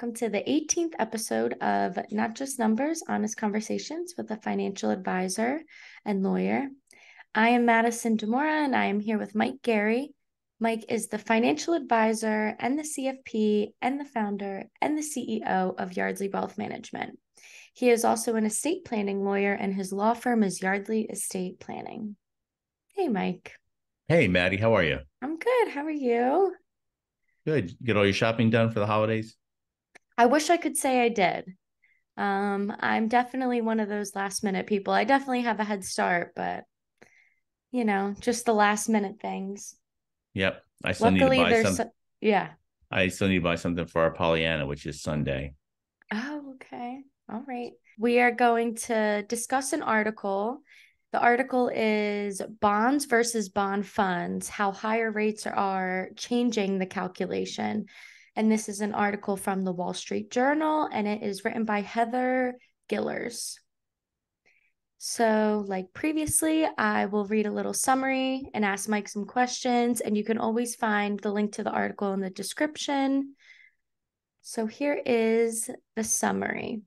welcome to the 18th episode of Not Just Numbers, Honest Conversations with a Financial Advisor and Lawyer. I am Madison and I am here with Mike Gary. Mike is the financial advisor and the CFP and the founder and the CEO of Yardley Wealth Management. He is also an estate planning lawyer, and his law firm is Yardley Estate Planning. Hey, Mike. Hey, Maddie, how are you? I'm good. How are you? Good. Get all your shopping done for the holidays? I wish I could say I did. I'm definitely one of those last minute people. I definitely have a head start, but just the last minute things. Yep. Luckily, yeah. I still need to buy something for our Pollyanna, which is Sunday. Oh, okay. All right. We are going to discuss an article. The article is Bonds versus Bond Funds, How Higher Rates Are Changing the Calculation. And this is an article from the Wall Street Journal, and it is written by Heather Gillers. So, like previously, I will read a little summary and ask Mike some questions, and you can always find the link to the article in the description. So here is the summary.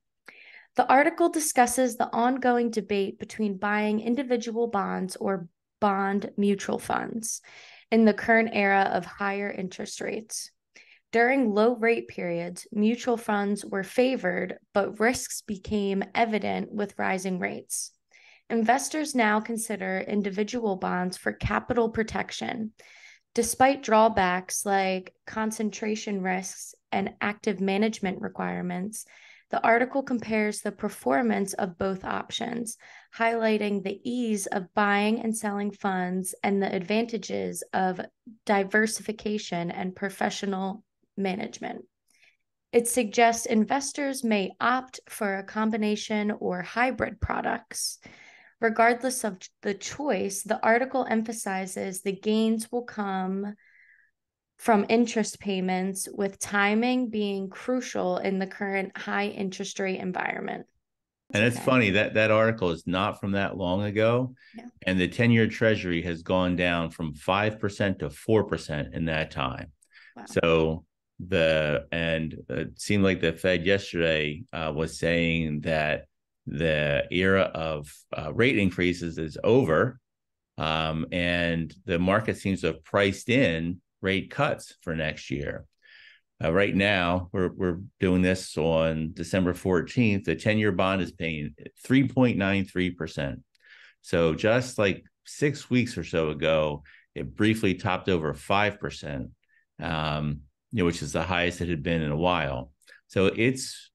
The article discusses the ongoing debate between buying individual bonds or bond mutual funds in the current era of higher interest rates. During low rate periods, mutual funds were favored, but risks became evident with rising rates. Investors now consider individual bonds for capital protection. Despite drawbacks like concentration risks and active management requirements, the article compares the performance of both options, highlighting the ease of buying and selling funds and the advantages of diversification and professional management. It suggests investors may opt for a combination or hybrid products. Regardless of the choice, the article emphasizes the gains will come from interest payments, with timing being crucial in the current high interest rate environment. And it's funny that that article is not from that long ago. Yeah. And the 10-year treasury has gone down from 5% to 4% in that time. Wow. So it seemed like the Fed yesterday was saying that the era of rate increases is over. And the market seems to have priced in rate cuts for next year. Right now, we're doing this on December 14th. The 10-year bond is paying 3.93%. So just like 6 weeks or so ago, it briefly topped over 5%, which is the highest it had been in a while. So it's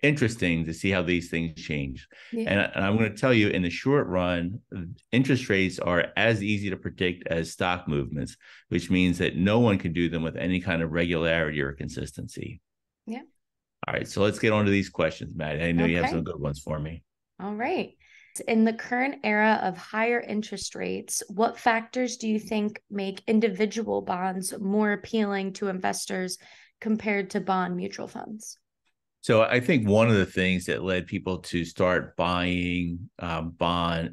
interesting to see how these things change. Yeah. And I'm going to tell you, in the short run, interest rates are as easy to predict as stock movements, which means that no one can do them with any kind of regularity or consistency. Yeah. All right. So let's get on to these questions, Matt. I know you have some good ones for me. All right. In the current era of higher interest rates, what factors do you think make individual bonds more appealing to investors compared to bond mutual funds? So I think one of the things that led people to start buying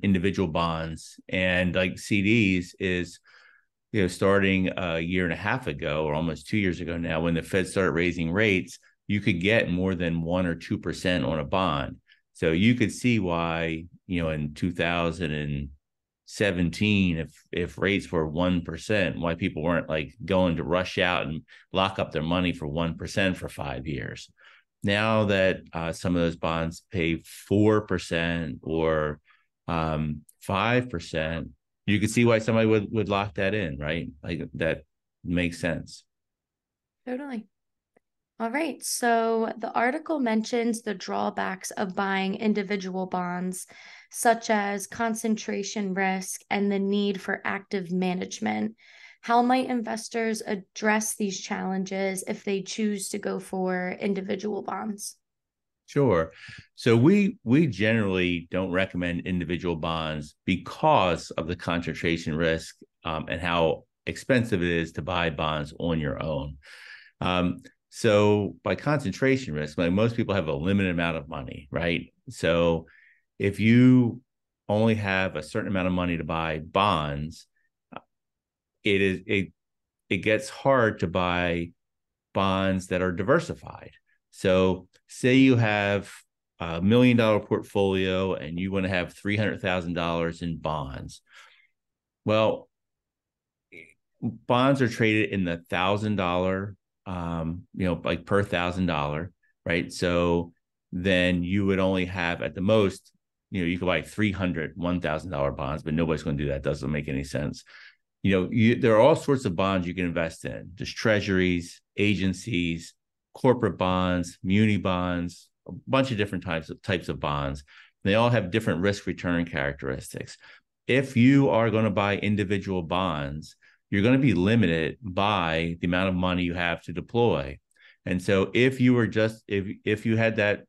individual bonds and like CDs is, starting a year and a half ago or almost 2 years ago now, when the Fed started raising rates, you could get more than 1 or 2% on a bond. So you could see why, in 2017, if rates were 1%, why people weren't like going to rush out and lock up their money for 1% for 5 years. Now that some of those bonds pay 4% or 5%, you can see why somebody would lock that in, right? Like that makes sense. Totally. All right. So the article mentions the drawbacks of buying individual bonds, such as concentration risk and the need for active management. How might investors address these challenges if they choose to go for individual bonds? Sure. So we generally don't recommend individual bonds because of the concentration risk and how expensive it is to buy bonds on your own. So by concentration risk, like most people have a limited amount of money, right? So if you only have a certain amount of money to buy bonds, it gets hard to buy bonds that are diversified. So say you have $1 million portfolio and you want to have $300,000 in bonds. Well, bonds are traded in the $1,000, like per $1,000, right? So then you would only have at the most, you could buy 300 $1,000 bonds, but nobody's going to do that. Doesn't make any sense. There are all sorts of bonds you can invest in, just treasuries, agencies, corporate bonds, muni bonds, a bunch of different types of bonds. They all have different risk return characteristics. If you are going to buy individual bonds, you're going to be limited by the amount of money you have to deploy. And so if you were if you had that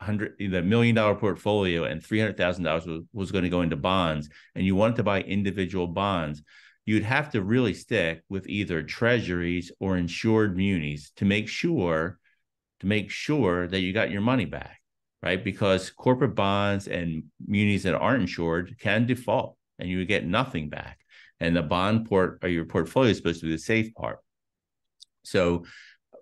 $1 million portfolio and $300,000 was going to go into bonds, and you wanted to buy individual bonds, you'd have to really stick with either treasuries or insured munis to make sure that you got your money back, right? Because corporate bonds and munis that aren't insured can default and you would get nothing back. And the bond or your portfolio is supposed to be the safe part. So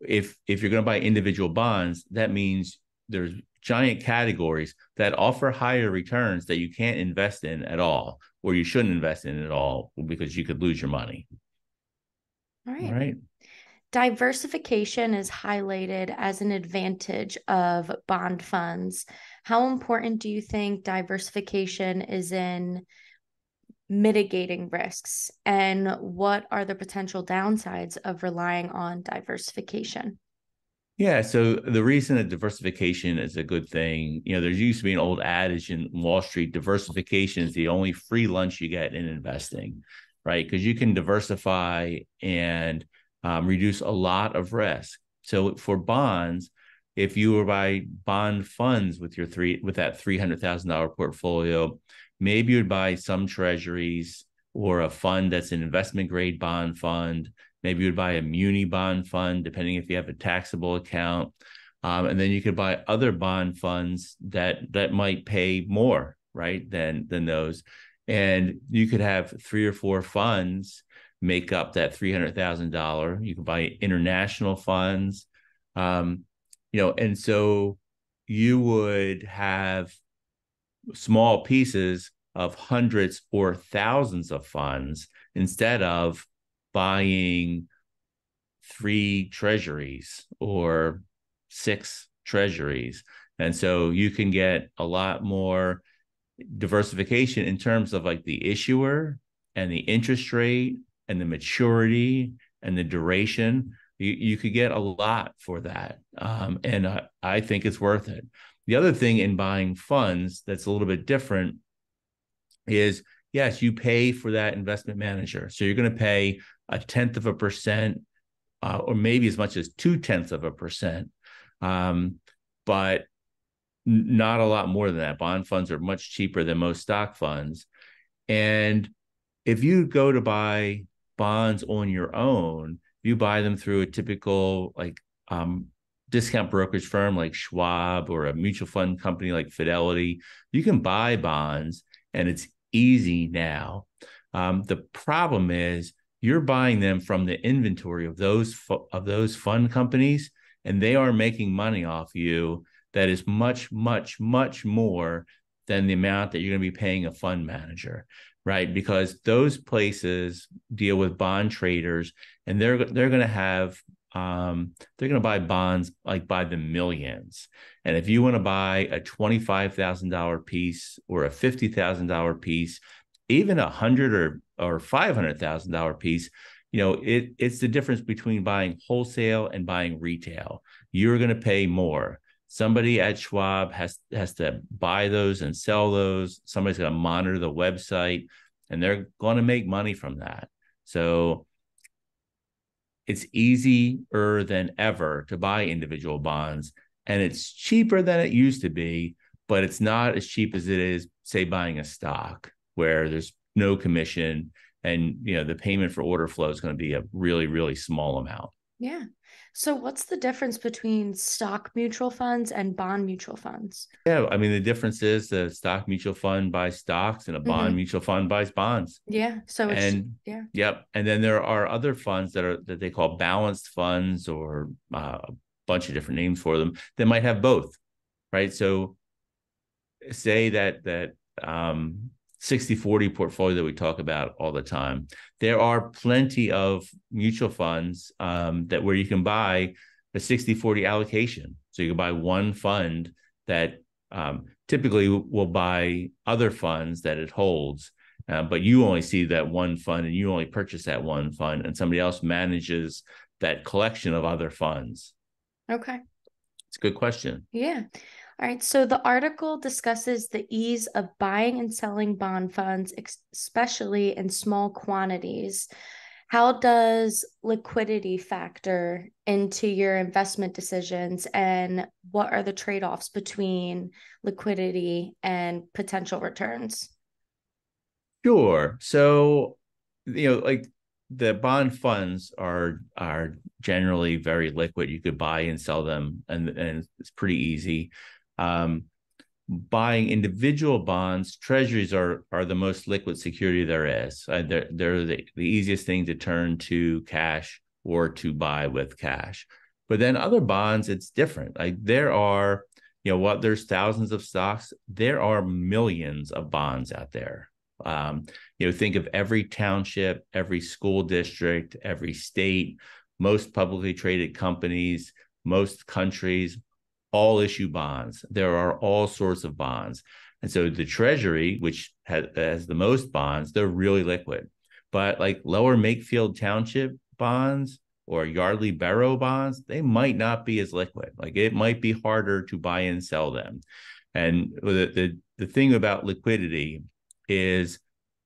if you're going to buy individual bonds, that means there's giant categories that offer higher returns that you can't invest in at all, or you shouldn't invest in at all because you could lose your money. All right. All right. Diversification is highlighted as an advantage of bond funds. How important do you think diversification is in mitigating risks? And what are the potential downsides of relying on diversification? Yeah, so the reason that diversification is a good thing, there used to be an old adage in Wall Street: diversification is the only free lunch you get in investing, right? Because you can diversify and reduce a lot of risk. So for bonds, if you were buy bond funds with that $300,000 portfolio, maybe you would buy some treasuries or a fund that's an investment grade bond fund. Maybe you would buy a muni bond fund, depending if you have a taxable account. And then you could buy other bond funds that might pay more, right, than those. And you could have 3 or 4 funds make up that $300,000. You could buy international funds, and so you would have small pieces of hundreds or thousands of funds instead of buying 3 treasuries or 6 treasuries. And so you can get a lot more diversification in terms of like the issuer and the interest rate and the maturity and the duration. You could get a lot for that. And I think it's worth it. The other thing in buying funds that's a little bit different is, yes, you pay for that investment manager. So you're going to pay 0.1%, or maybe as much as 0.2%, but not a lot more than that. Bond funds are much cheaper than most stock funds. And if you go to buy bonds on your own, you buy them through a typical discount brokerage firm like Schwab or a mutual fund company like Fidelity. You can buy bonds and it's easy now. The problem is you're buying them from the inventory of those fund companies, and they are making money off you that is much, much, much more than the amount that you're going to be paying a fund manager, right? Because those places deal with bond traders, and they're going to have they're going to buy bonds like by the millions. And if you want to buy a $25,000 piece or a $50,000 piece, even $100,000 or $500,000 piece, it's the difference between buying wholesale and buying retail. You're going to pay more. Somebody at Schwab has to buy those and sell those. Somebody's going to monitor the website, and they're going to make money from that. So it's easier than ever to buy individual bonds, and it's cheaper than it used to be, but it's not as cheap as it is, say, buying a stock where there's no commission, and the payment for order flow is going to be a really, really small amount. Yeah. So what's the difference between stock mutual funds and bond mutual funds? Yeah, I mean, the difference is the stock mutual fund buys stocks and a bond mutual fund buys bonds. Yeah. So yeah. Yep. And then there are other funds that they call balanced funds or bunch of different names for them, that might have both, right? So say that 60/40 portfolio that we talk about all the time, there are plenty of mutual funds that where you can buy a 60/40 allocation. So you can buy one fund that typically will buy other funds that it holds, but you only see that one fund and you only purchase that one fund, and somebody else manages that collection of other funds. Okay. It's a good question. Yeah. All right. So the article discusses the ease of buying and selling bond funds, especially in small quantities. How does liquidity factor into your investment decisions, and what are the trade-offs between liquidity and potential returns? Sure. So, like the bond funds are generally very liquid. You could buy and sell them, and it's pretty easy. Um, Buying individual bonds, treasuries are the most liquid security there is. They're the easiest thing to turn to cash or to buy with cash. But then other bonds, it's different. Like there are, there's thousands of stocks. There are millions of bonds out there. Think of every township, every school district, every state, most publicly traded companies, most countries, all issue bonds. There are all sorts of bonds. And so the Treasury, which has the most bonds, they're really liquid. But like Lower Makefield Township bonds or Yardley Borough bonds, they might not be as liquid. Like it might be harder to buy and sell them. And the thing about liquidity is,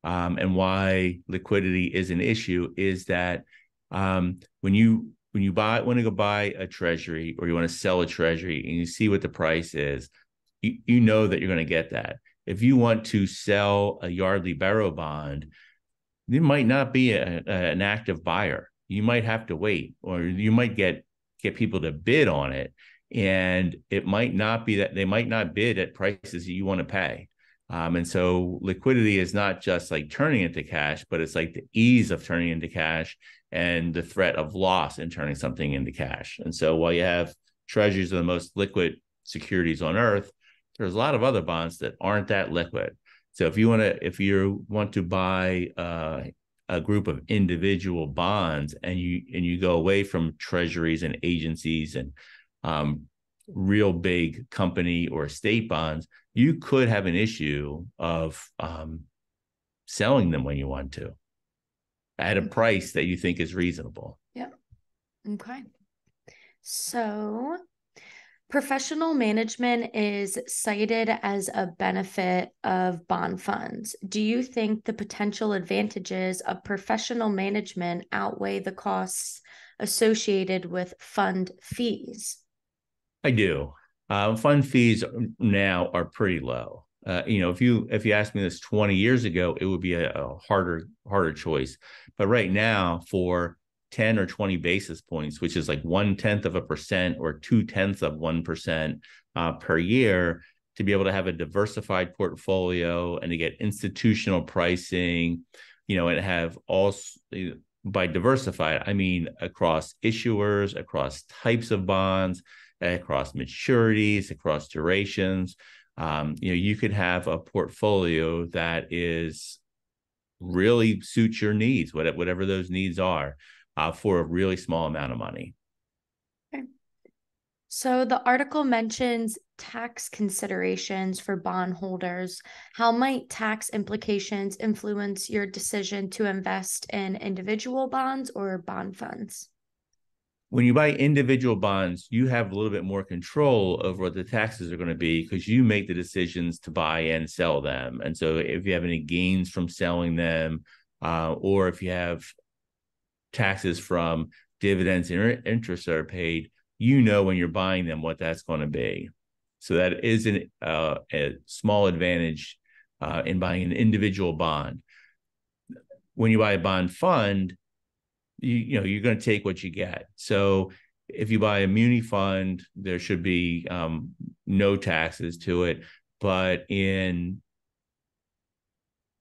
and why liquidity is an issue, is that when you want to go buy a treasury or you want to sell a treasury and you see what the price is, you know that you're going to get that. If you want to sell a Yardley Borough bond, you might not be an active buyer. You might have to wait, or you might get people to bid on it, and it might not be that they might not bid at prices you want to pay. And so liquidity is not just like turning into cash, but it's like the ease of turning into cash and the threat of loss in turning something into cash. And so while you have treasuries are the most liquid securities on earth, there's a lot of other bonds that aren't that liquid. So if you want to buy a group of individual bonds, and you go away from treasuries and agencies and real big company or state bonds, you could have an issue of selling them when you want to at a price that you think is reasonable. Yeah. Okay. So professional management is cited as a benefit of bond funds. Do you think the potential advantages of professional management outweigh the costs associated with fund fees? I do. Fund fees now are pretty low. If you asked me this 20 years ago, it would be a harder choice. But right now, for 10 or 20 basis points, which is like 0.1% or 0.2% per year, to be able to have a diversified portfolio and to get institutional pricing, and have all, by diversified, I mean across issuers, across types of bonds, across maturities, across durations. You could have a portfolio that is really suits your needs, whatever those needs are, for a really small amount of money. Okay. So the article mentions tax considerations for bondholders. How might tax implications influence your decision to invest in individual bonds or bond funds? When you buy individual bonds, you have a little bit more control over what the taxes are going to be, because you make the decisions to buy and sell them. And so if you have any gains from selling them, or if you have taxes from dividends and interest that are paid, when you're buying them what that's going to be. So that is a small advantage in buying an individual bond. When you buy a bond fund, you're going to take what you get. So if you buy a muni fund, there should be no taxes to it. But in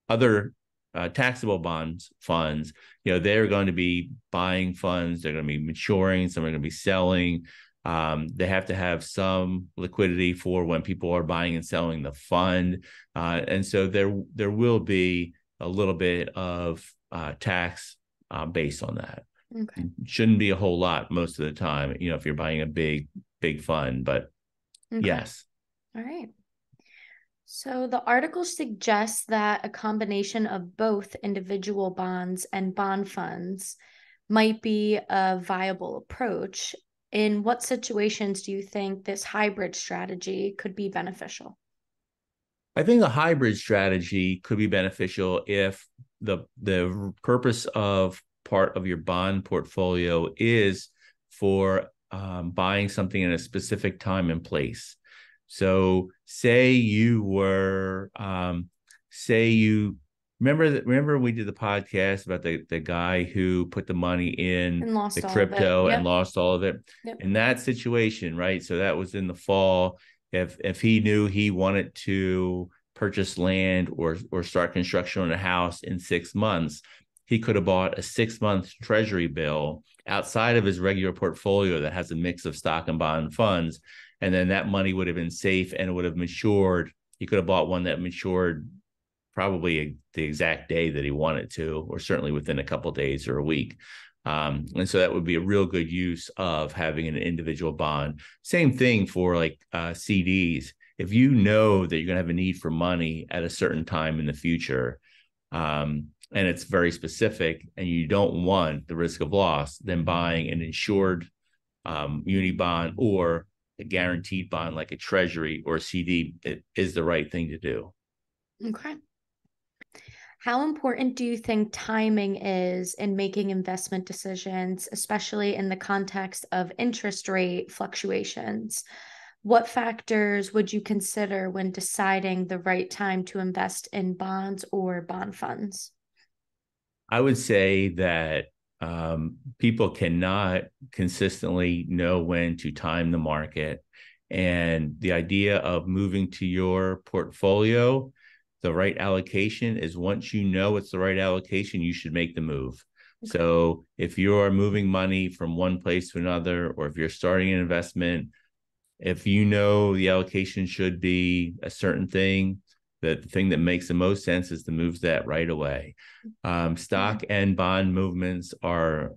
other taxable bonds funds, they're going to be buying funds. They're going to be maturing. Some are going to be selling. They have to have some liquidity for when people are buying and selling the fund. And so there will be a little bit of tax based on that. Okay. Shouldn't be a whole lot most of the time, if you're buying a big fund, but Okay. yes. All right. So the article suggests that a combination of both individual bonds and bond funds might be a viable approach. In what situations do you think this hybrid strategy could be beneficial? I think a hybrid strategy could be beneficial if the purpose of part of your bond portfolio is for buying something in a specific time and place. So, say you were, say you remember we did the podcast about the guy who put the money in And the lost all of it. crypto and Yep. lost all of it. Yep. In that situation, right? So that was in the fall. If he knew he wanted to purchase land or start construction on a house in 6 months, he could have bought a 6-month treasury bill outside of his regular portfolio that has a mix of stock and bond funds. And then that money would have been safe and it would have matured. He could have bought one that matured probably the exact day that he wanted to, or certainly within a couple of days or a week. And so that would be a real good use of having an individual bond. Same thing for like CDs. If you know that you're going to have a need for money at a certain time in the future, and it's very specific, and you don't want the risk of loss, then buying an insured muni bond or a guaranteed bond like a treasury or a CD is the right thing to do. Okay. How important do you think timing is in making investment decisions, especially in the context of interest rate fluctuations? What factors would you consider when deciding the right time to invest in bonds or bond funds? I would say that people cannot consistently know when to time the market. And the idea of moving to your portfolio, the right allocation is once you know it's the right allocation, you should make the move. Okay. So if you're moving money from one place to another, or if you're starting an investment, if you know the allocation should be a certain thing, the thing that makes the most sense is to move that right away. Stock and bond movements are,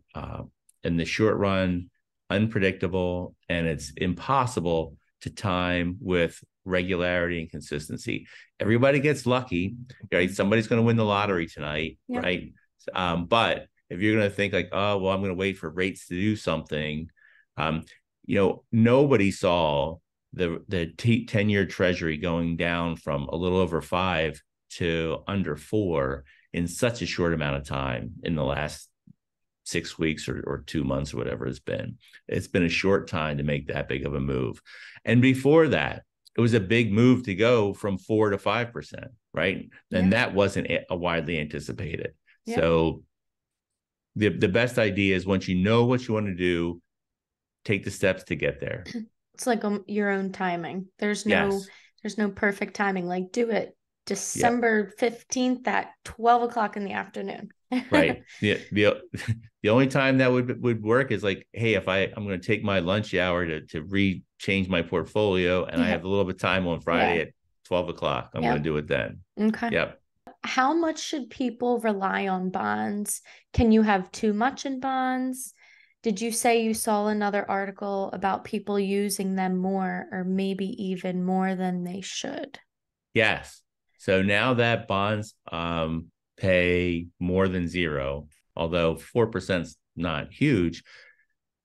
in the short run, unpredictable, and it's impossible to time with regularity and consistency. Everybody gets lucky, right? Somebody's going to win the lottery tonight, yep. Right? But if you're going to think like, oh, well, I'm going to wait for rates to do something, nobody saw the 10-year treasury going down from a little over 5 to under 4 in such a short amount of time in the last 6 weeks or 2 months or whatever it's been. It's been a short time to make that big of a move. And before that, it was a big move to go from 4 to 5%, right? And that wasn't a widely anticipated. Yeah. So the best idea is once you know what you want to do, take the steps to get there. It's like your own timing. There's no perfect timing. Like do it December 15th at 12 o'clock in the afternoon. Right. The only time that would work is like, hey, if I'm going to take my lunch hour to change my portfolio, and I have a little bit of time on Friday at 12 o'clock, I'm going to do it then. Okay. Yep. How much should people rely on bonds? Can you have too much in bonds? Did you say you saw another article about people using them more or maybe even more than they should? Yes. So now that bonds pay more than zero, although 4% is not huge.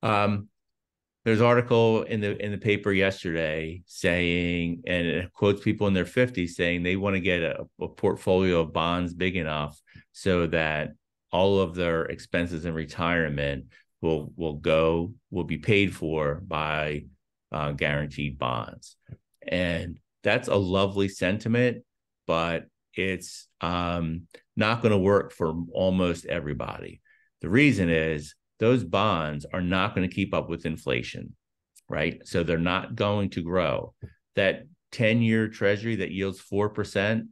There's an article in the paper yesterday saying, and it quotes people in their 50s saying they want to get a portfolio of bonds big enough so that all of their expenses in retirement will be paid for by guaranteed bonds. And that's a lovely sentiment, but it's not going to work for almost everybody. The reason is those bonds are not going to keep up with inflation, right? So they're not going to grow. That 10-year treasury that yields 4%,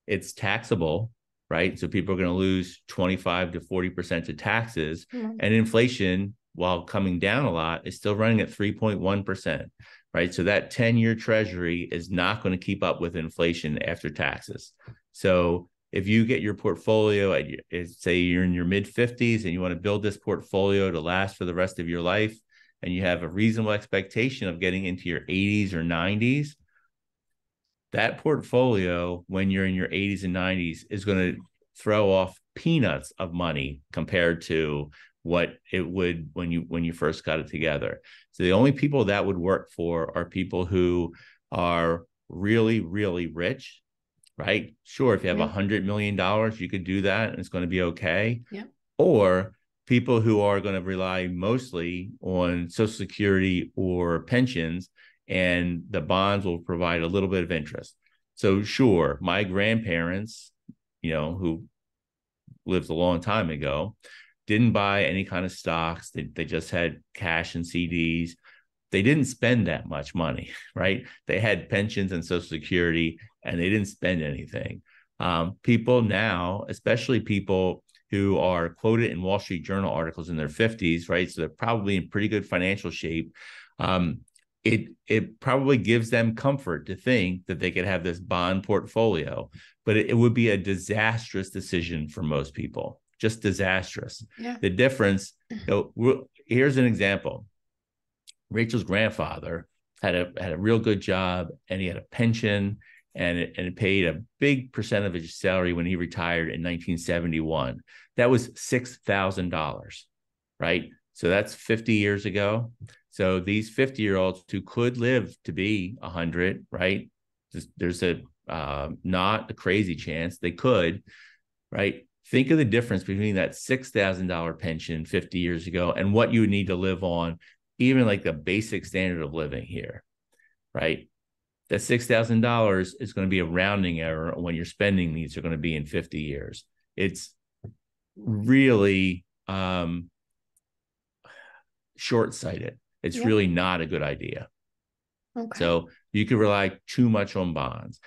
it's taxable, right? So people are going to lose 25 to 40% to taxes, and inflation while coming down a lot, is still running at 3.1%, right? So that 10-year treasury is not going to keep up with inflation after taxes. So if you get your portfolio at, say you're in your mid 50s and you want to build this portfolio to last for the rest of your life, and you have a reasonable expectation of getting into your 80s or 90s, that portfolio, when you're in your 80s and 90s, is going to throw off peanuts of money compared to what it would when you first got it together. So the only people that would work for are people who are really, really rich, right? Sure, if you have $100 million, you could do that and it's going to be okay. Yeah. Or people who are going to rely mostly on Social Security or pensions, and the bonds will provide a little bit of interest. So sure, my grandparents, who lived a long time ago, didn't buy any kind of stocks. They just had cash and CDs. They didn't spend that much money, right? They had pensions and Social Security, and they didn't spend anything. People now, especially people who are quoted in Wall Street Journal articles in their 50s, right? So they're probably in pretty good financial shape. It probably gives them comfort to think that they could have this bond portfolio, but it would be a disastrous decision for most people, just disastrous. Yeah. The difference, here's an example. Rachel's grandfather had a real good job, and he had a pension, and it paid a big percent of his salary when he retired in 1971. That was $6,000, right? So that's 50 years ago. So these 50-year-olds who could live to be 100, right? There's a not a crazy chance they could, right? Think of the difference between that $6,000 pension 50 years ago and what you would need to live on, even like the basic standard of living here, right? That $6,000 is going to be a rounding error when your spending needs are going to be in 50 years. It's really short-sighted. It's really not a good idea. Okay. So you could rely too much on bonds.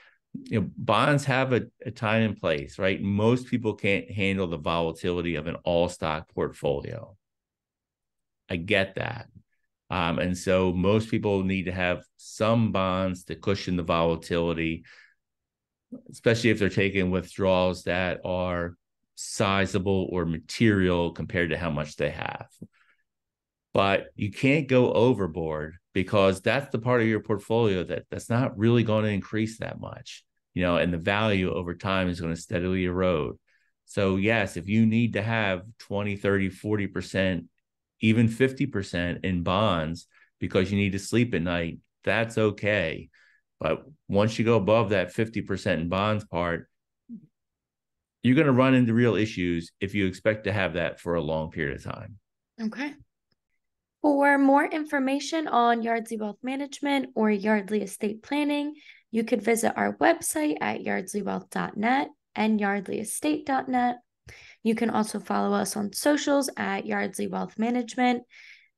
Bonds have a time and place, right? Most people can't handle the volatility of an all-stock portfolio. I get that. And so most people need to have some bonds to cushion the volatility, especially if they're taking withdrawals that are sizable or material compared to how much they have. But you can't go overboard, because that's the part of your portfolio that's not really going to increase that much, and the value over time is going to steadily erode. So yes, if you need to have 20, 30, 40%, even 50% in bonds because you need to sleep at night, that's okay. But once you go above that 50% in bonds part, you're going to run into real issues if you expect to have that for a long period of time. Okay. For more information on Yardley Wealth Management or Yardley Estate Planning, you could visit our website at yardleywealth.net and yardleyestate.net. You can also follow us on socials at Yardley Wealth Management.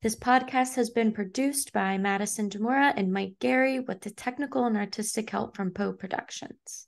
This podcast has been produced by Madison and Mike Gary with the technical and artistic help from Poe Productions.